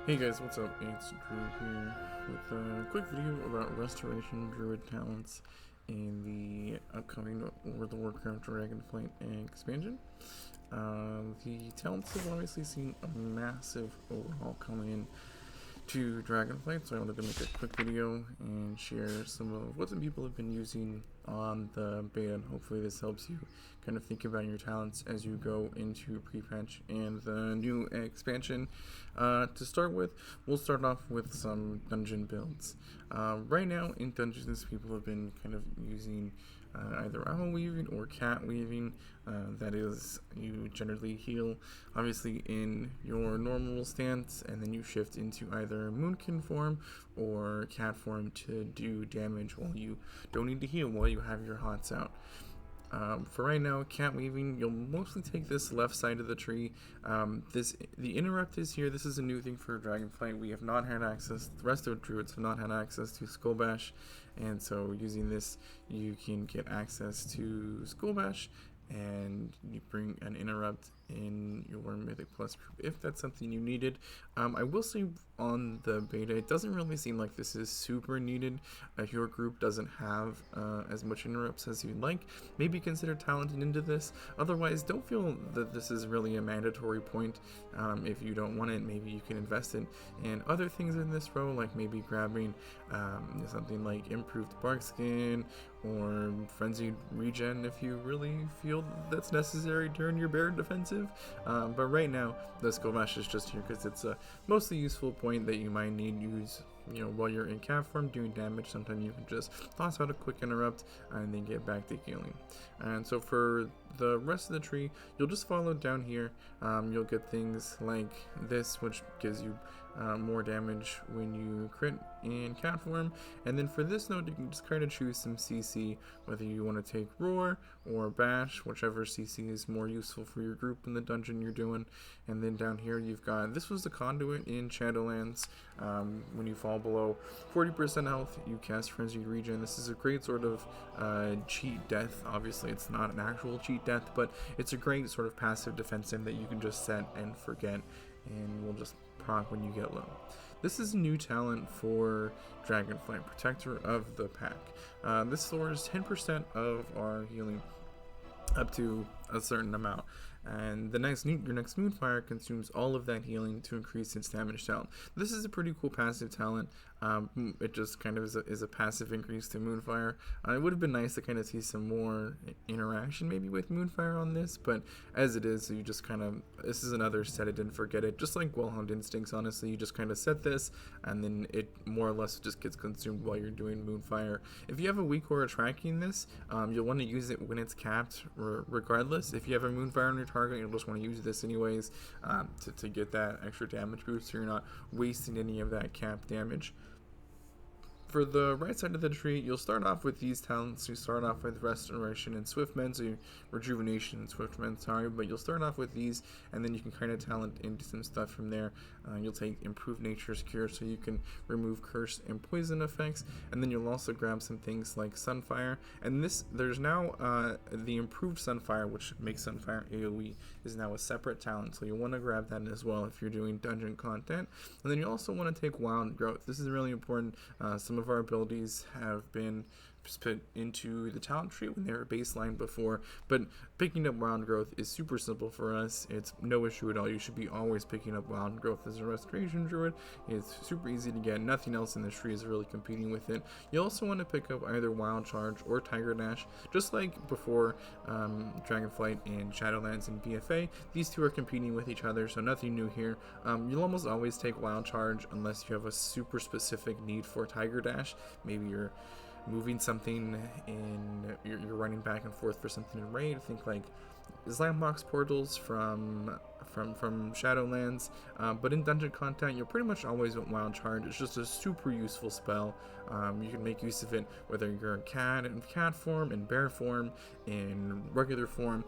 Hey guys, what's up? It's Drew here with a quick video about restoration Druid talents in the upcoming World of Warcraft Dragonflight expansion. The talents have obviously seen a massive overhaul coming in to Dragonflight, so I wanted to make a quick video and share some of what some people have been using on the beta, and hopefully this helps you kind of think about your talents as you go into pre-patch and the new expansion. To start with, we'll start off with some dungeon builds. Right now in dungeons, people have been kind of using either Owlweaving or Catweaving. That is, you generally heal obviously in your normal stance, and then you shift into either Moonkin form or Cat form to do damage while you don't need to heal while you have your hots out. For right now, Catweaving, you'll mostly take this left side of the tree. The interrupt is here. This is a new thing for Dragonflight. We have not had access, the rest of Druids have not had access to Skull Bash, and so using this, you can get access to Skull Bash, and you bring an interrupt in your Mythic Plus group if that's something you needed. I will say on the beta, it doesn't really seem like this is super needed. If your group doesn't have as much interrupts as you'd like, maybe consider talenting into this. Otherwise, don't feel that this is really a mandatory point. If you don't want it, maybe you can invest in other things in this row, like maybe grabbing something like improved bark skin or frenzied regen if you really feel that's necessary during your bear defensive. But right now, the Skull Bash is just here because it's a mostly useful point that you might need use while you're in cat form doing damage. Sometimes you can just toss out a quick interrupt and then get back to healing. And so for the rest of the tree, you'll just follow down here. You'll get things like this, which gives you more damage when you crit in cat form. And then for this node, you can just kind of choose some CC, whether you want to take Roar or Bash, whichever CC is more useful for your group in the dungeon you're doing. And then down here you've got, this was the conduit in Shadowlands. When you fall below 40% health, you cast Frenzied Regen. This is a great sort of cheat death. Obviously it's not an actual cheat death, but it's a great sort of passive defensive that you can just set and forget, and will just proc when you get low. This is a new talent for Dragonflight, Protector of the Pack. This stores 10% of our healing up to a certain amount, and your next Moonfire consumes all of that healing to increase its damage talent. This is a pretty cool passive talent. It just kind of is a passive increase to Moonfire. It would have been nice to kind of see some more interaction maybe with Moonfire on this, but as it is, you just kind of, this is another set it and forget it, just like Wellhound Instincts. Honestly, you just kind of set this and then it more or less just gets consumed while you're doing Moonfire. If you have a weak aura tracking this, you'll want to use it when it's capped regardless. If you have a Moonfire on your target, you'll just want to use this anyways to get that extra damage boost, so you're not wasting any of that cap damage. For the right side of the tree, you'll start off with these talents. You start off with Restoration and Swiftmend, so Rejuvenation and Swiftmend, sorry, but you'll start off with these, and then you can kind of talent into some stuff from there. You'll take Improved Nature's Cure, so you can remove curse and poison effects, and then you'll also grab some things like Sunfire, and there's now the Improved Sunfire, which makes Sunfire AoE, is now a separate talent, so you'll want to grab that as well if you're doing dungeon content. And then you also want to take Wild Growth. This is really important. Some of our abilities have been put into the talent tree when they were baseline before, but picking up Wild Growth is super simple for us. It's no issue at all. You should be always picking up Wild Growth as a restoration druid. It's super easy to get. Nothing else in this tree is really competing with it. You also want to pick up either Wild Charge or Tiger Dash, just like before Dragonflight and Shadowlands and BFA. These two are competing with each other, so nothing new here. You'll almost always take Wild Charge unless you have a super specific need for Tiger Dash. Maybe you're moving something in, you're running back and forth for something in raid. Think like Slambox portals from Shadowlands, but in dungeon content you'll pretty much always want Wild Charge. It's just a super useful spell. You can make use of it whether you're in cat form, in bear form, in regular form.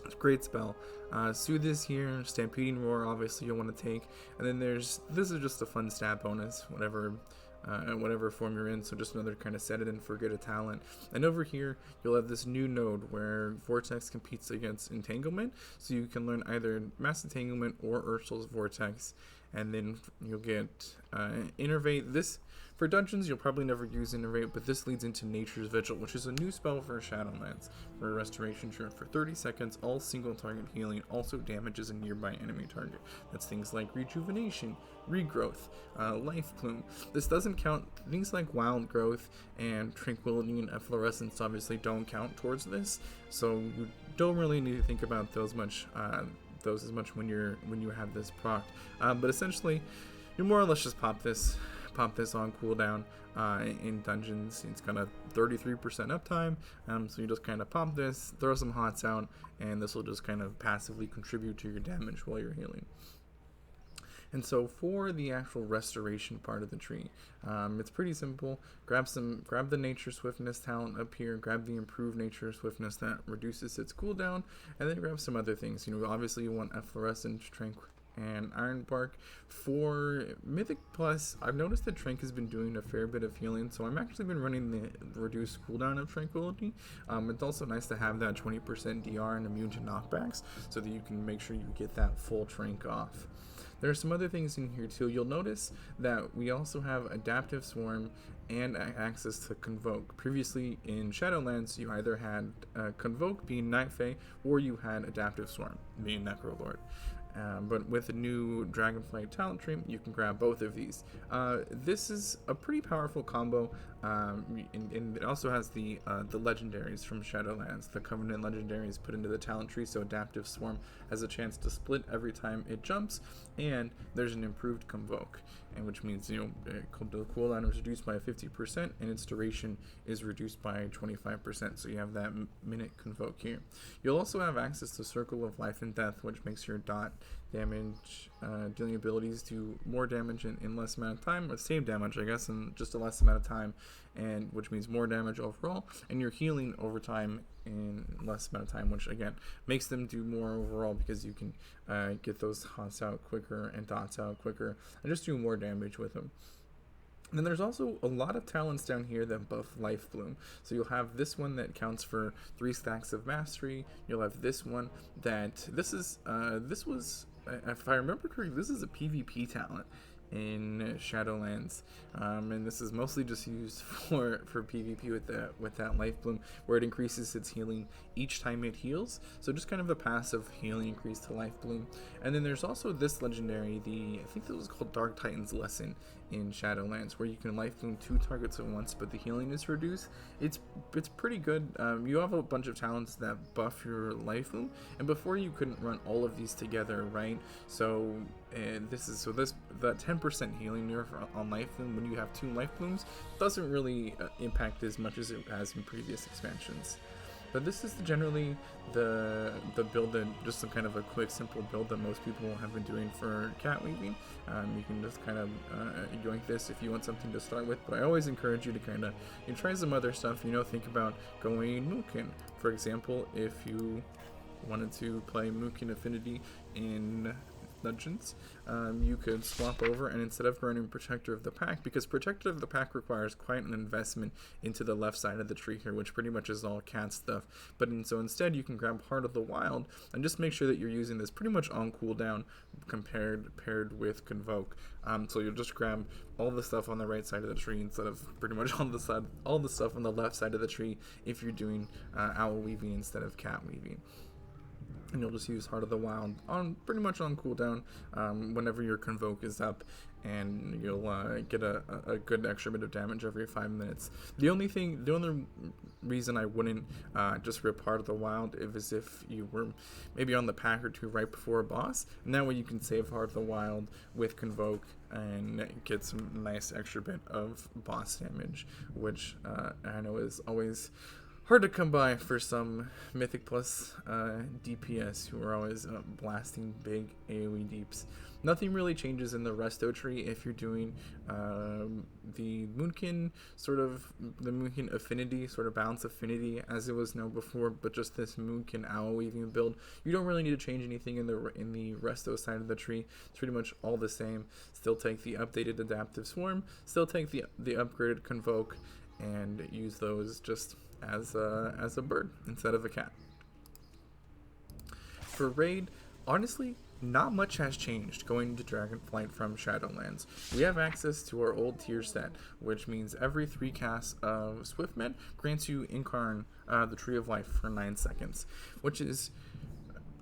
It's a great spell. Soothe is here. Stampeding Roar obviously you'll want to take, and then this is just a fun stat bonus, whatever whatever form you're in, so just another kind of set it and forget a talent. And over here, you'll have this new node where Vortex competes against Entanglement, so you can learn either Mass Entanglement or Ursul's Vortex, and then you'll get Innervate. This, for dungeons, you'll probably never use Innervate, but this leads into Nature's Vigil, which is a new spell for Shadowlands, for a restoration turn. For 30 seconds, all single target healing also damages a nearby enemy target. That's things like Rejuvenation, Regrowth, Life Plume. This doesn't count, things like Wild Growth and Tranquility and Efflorescence obviously don't count towards this, so you don't really need to think about those as much when you have this proc. But essentially, you more or less just pop this on cooldown in dungeons. It's got a 33% uptime, so you just kind of pop this, throw some hots out, and this will just kind of passively contribute to your damage while you're healing. And so for the actual restoration part of the tree, it's pretty simple. Grab the Nature Swiftness talent up here, grab the improved Nature Swiftness that reduces its cooldown, and then grab some other things. Obviously you want Efflorescence, Tranquil, and Iron Bark. For Mythic Plus, I've noticed that Trank has been doing a fair bit of healing, so I'm actually been running the reduced cooldown of Tranquility. It's also nice to have that 20% DR and immune to knockbacks, so that you can make sure you get that full Trank off. There are some other things in here too. You'll notice that we also have Adaptive Swarm and access to Convoke. Previously in Shadowlands, you either had Convoke being Night Fae, or you had Adaptive Swarm being Necrolord. But with the new Dragonflight talent tree, you can grab both of these. This is a pretty powerful combo, and it also has the legendaries from Shadowlands. The Covenant legendaries put into the talent tree, so Adaptive Swarm has a chance to split every time it jumps, and there's an improved Convoke, and which means the cooldown is reduced by 50%, and its duration is reduced by 25%. So you have that minute Convoke here. You'll also have access to Circle of Life and Death, which makes your dot damage dealing abilities do more damage in less amount of time, or same damage I guess in just a less amount of time, and which means more damage overall, and you're healing over time in less amount of time, which again makes them do more overall because you can get those hots out quicker and dots out quicker and just do more damage with them. And then there's also a lot of talents down here that buff Life Bloom. So you'll have this one that counts for 3 stacks of mastery. You'll have this one that this was, if I remember correctly, this is a PvP talent in Shadowlands, and this is mostly just used for PvP with that Life Bloom, where it increases its healing each time it heals. So just kind of a passive healing increase to Life Bloom. And then there's also this legendary, I think this was called Dark Titan's Lesson in Shadowlands, where you can Life Bloom 2 targets at once, but the healing is reduced. It's pretty good. You have a bunch of talents that buff your Life Bloom, and before you couldn't run all of these together, right? So that 10% healing nerf on Life Bloom when you have 2 Life Blooms doesn't really impact as much as it has in previous expansions. But this is generally the build, that just some kind of a quick, simple build that most people have been doing for Catweaving. You can just kind of yoink this if you want something to start with, but I always encourage you to kind of try some other stuff. Think about going Mookin. For example, if you wanted to play Mookin Affinity in Dungeons, you could swap over, and instead of running Protector of the Pack, because Protector of the Pack requires quite an investment into the left side of the tree here, which pretty much is all cat stuff, so instead you can grab Heart of the Wild and just make sure that you're using this pretty much on cooldown paired with Convoke. So you'll just grab all the stuff on the right side of the tree instead of pretty much all the stuff on the left side of the tree if you're doing Owlweaving instead of Catweaving. And you'll just use Heart of the Wild pretty much on cooldown whenever your Convoke is up, and you'll get a good extra bit of damage every 5 minutes. The only reason I wouldn't just rip Heart of the Wild is if you were maybe on the pack or 2 right before a boss, and that way you can save Heart of the Wild with Convoke and get some nice extra bit of boss damage, which I know is always hard to come by for some Mythic Plus DPS who are always blasting big AoE deeps. Nothing really changes in the resto tree if you're doing the Moonkin the Moonkin affinity, sort of balance affinity as it was known before, but just this Moonkin Owlweaving build. You don't really need to change anything in the resto side of the tree. It's pretty much all the same. Still take the updated adaptive swarm, still take the upgraded convoke, and use those just as a bird instead of a cat. For raid, honestly, not much has changed going into Dragonflight from Shadowlands. We have access to our old tier set, which means every 3 casts of Swiftmen grants you Incarn, the Tree of Life, for 9 seconds, which is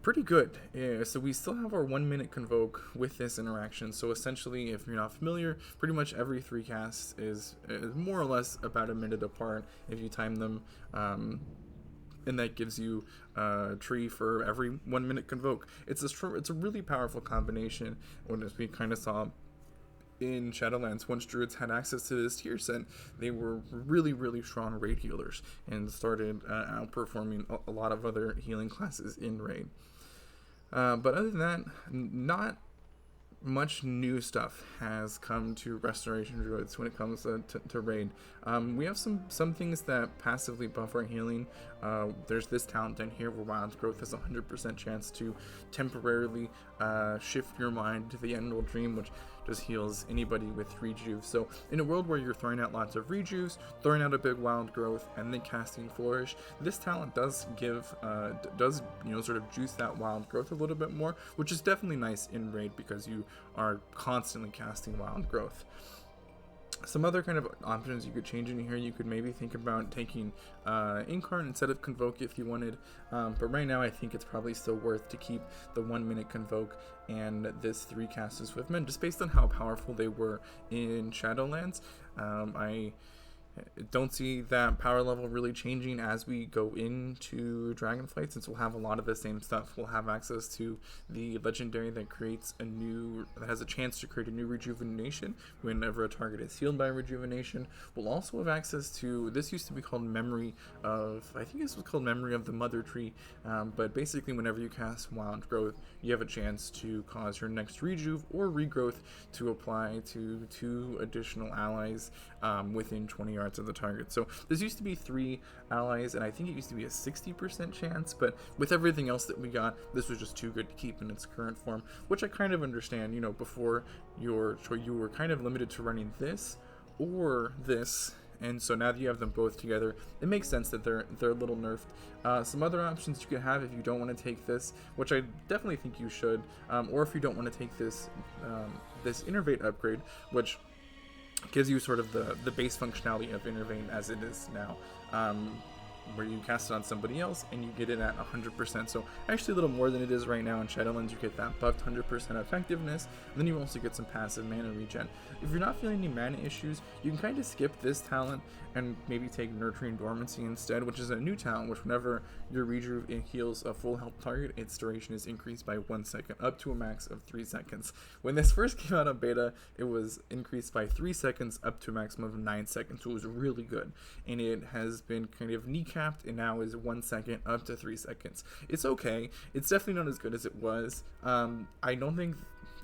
pretty good. So we still have our 1-minute convoke with this interaction. So essentially, if you're not familiar, pretty much every 3 casts is more or less about a minute apart if you time them. And that gives you a tree for every 1-minute convoke. It's a really powerful combination. As we kind of saw in Shadowlands, once Druids had access to this tier set, they were really, really strong raid healers and started outperforming a lot of other healing classes in raid. But other than that, not much new stuff has come to Restoration Druids when it comes to raid. We have some things that passively buff our healing. There's this talent down here where Wild Growth has a 100% chance to temporarily shift your mind to the Emerald Dream, which just heals anybody with rejuve. So in a world where you're throwing out lots of rejuves, throwing out a big Wild Growth, and then casting Flourish, this talent does give sort of juice that Wild Growth a little bit more, which is definitely nice in raid because you are constantly casting Wild Growth. Some other kind of options you could change in here, you could maybe think about taking Incarn instead of Convoke if you wanted, but right now I think it's probably still worth to keep the 1-minute Convoke and this 3 cast of Swiftmen, just based on how powerful they were in Shadowlands. I don't see that power level really changing as we go into Dragonflight, since we'll have a lot of the same stuff. We'll have access to the legendary that has a chance to create a new rejuvenation whenever a target is healed by rejuvenation. We'll also have access to, this used to be called Memory of, I think this was called Memory of the Mother Tree, but basically whenever you cast Wild Growth, you have a chance to cause your next rejuve or regrowth to apply to 2 additional allies within 20 yards of the target. So this used to be 3 allies, and I think it used to be a 60% chance, but with everything else that we got, this was just too good to keep in its current form, which I kind of understand. You know, before you were kind of limited to running this or this, and so now that you have them both together, it makes sense that they're a little nerfed. Some other options you could have if you don't want to take this, which I definitely think you should, or if you don't want to take this this Innervate upgrade, which gives you sort of the base functionality of Innervate as it is now, where you cast it on somebody else and you get it at 100%. So actually a little more than it is right now in Shadowlands. You get that buffed 100% effectiveness, and then you also get some passive mana regen. If you're not feeling any mana issues, you can kind of skip this talent and maybe take Nurturing Dormancy instead, which is a new talent, which whenever your rejuve heals a full health target, its duration is increased by 1 second, up to a max of 3 seconds. When this first came out of beta, it was increased by 3 seconds up to a maximum of 9 seconds, so it was really good. And it has been kind of kneecapped and now is 1 second up to 3 seconds. It's okay. It's definitely not as good as it was. I don't think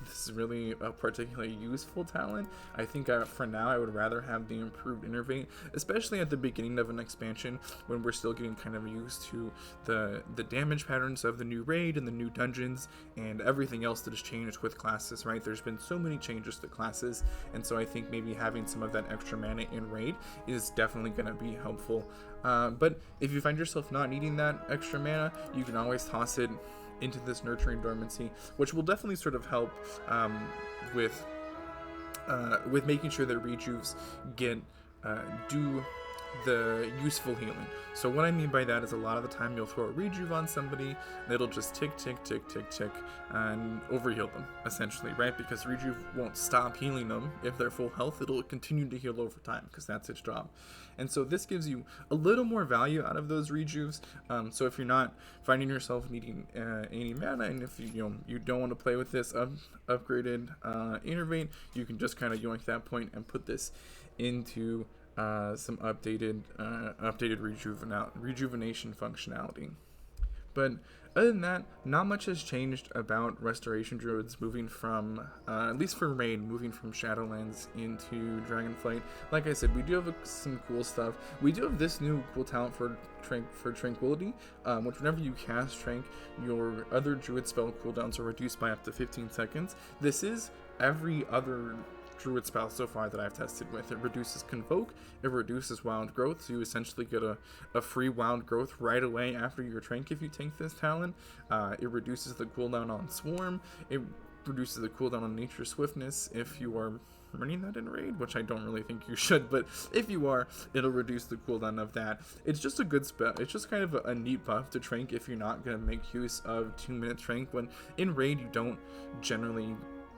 this is really a particularly useful talent. I think for now I would rather have the improved Innervate, especially at the beginning of an expansion when we're still getting kind of used to the damage patterns of the new raid and the new dungeons and everything else that has changed with classes, right? There's been so many changes to classes, and so I think maybe having some of that extra mana in raid is definitely going to be helpful. But if you find yourself not needing that extra mana, you can always toss it into this Nurturing Dormancy, which will definitely sort of help with making sure that rejuves do the useful healing. So what I mean by that is a lot of the time you'll throw a rejuve on somebody and it'll just tick tick tick tick tick and overheal them, essentially, right? Because rejuve won't stop healing them if they're full health. It'll continue to heal over time because that's its job. And so this gives you a little more value out of those rejuves. So if you're not finding yourself needing any mana, and if you don't want to play with this upgraded Innervate, you can just kind of yoink that point and put this into some updated rejuvenation functionality. But other than that, not much has changed about Restoration Druids moving from, at least for Raid, moving from Shadowlands into Dragonflight. Like I said, we do have some cool stuff. We do have this new cool talent for Tranquility, which whenever you cast Trank, your other Druid spell cooldowns are reduced by up to 15 seconds. This is every other Druid spell so far that I've tested with. It reduces Convoke, it reduces Wild Growth, so you essentially get a free Wild Growth right away after your Trank if you take this talent. It reduces the cooldown on Swarm, it reduces the cooldown on Nature Swiftness if you are running that in Raid, which I don't really think you should, but if you are, it'll reduce the cooldown of that. It's just a good spell. It's just kind of a neat buff to Trank if you're not going to make use of 2-minute Trank, when in Raid you don't generally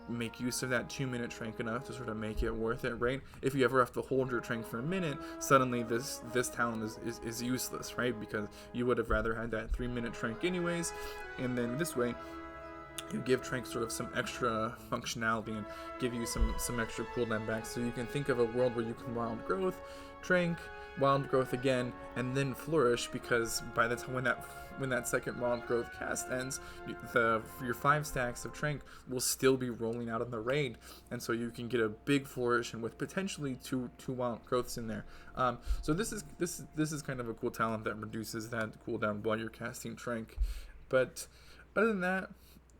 make use of that 2-minute Trank enough to sort of make it worth it, right? If you ever have to hold your Trank for a minute, suddenly this talent is useless, right? Because you would have rather had that 3-minute Trank anyways, and then this way you give Trank sort of some extra functionality and give you some extra cooldown back. So you can think of a world where you can Wild Growth, Trank, Wild Growth again, and then Flourish, because by the time when that second Wild Growth cast ends, your 5 stacks of Trank will still be rolling out of the Raid, and so you can get a big Flourish and with potentially two Wild Growths in there. So this is kind of a cool talent that reduces that cooldown while you're casting Trank. But other than that,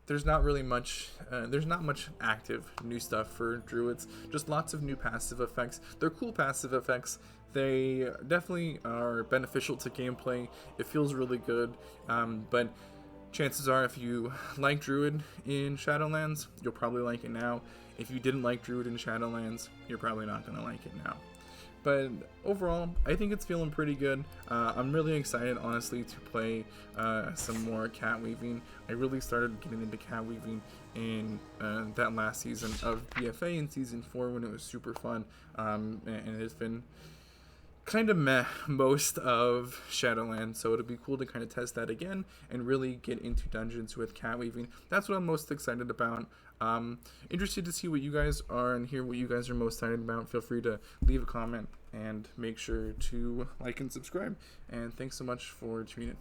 there's not really much, there's not much active new stuff for Druids, just lots of new passive effects. They're cool passive effects. They definitely are beneficial to gameplay. It feels really good, but chances are if you like Druid in Shadowlands, you'll probably like it now. If you didn't like Druid in Shadowlands, you're probably not going to like it now. But overall, I think it's feeling pretty good. I'm really excited, honestly, to play some more Catweaving. I really started getting into Catweaving in that last season of BFA in Season 4 when it was super fun. And it's been kind of meh most of Shadowlands, so it'll be cool to kind of test that again and really get into dungeons with Catweaving. That's what I'm most excited about. Interested to see what you guys are and hear what you guys are most excited about. Feel free to leave a comment and make sure to like and subscribe. And thanks so much for tuning in.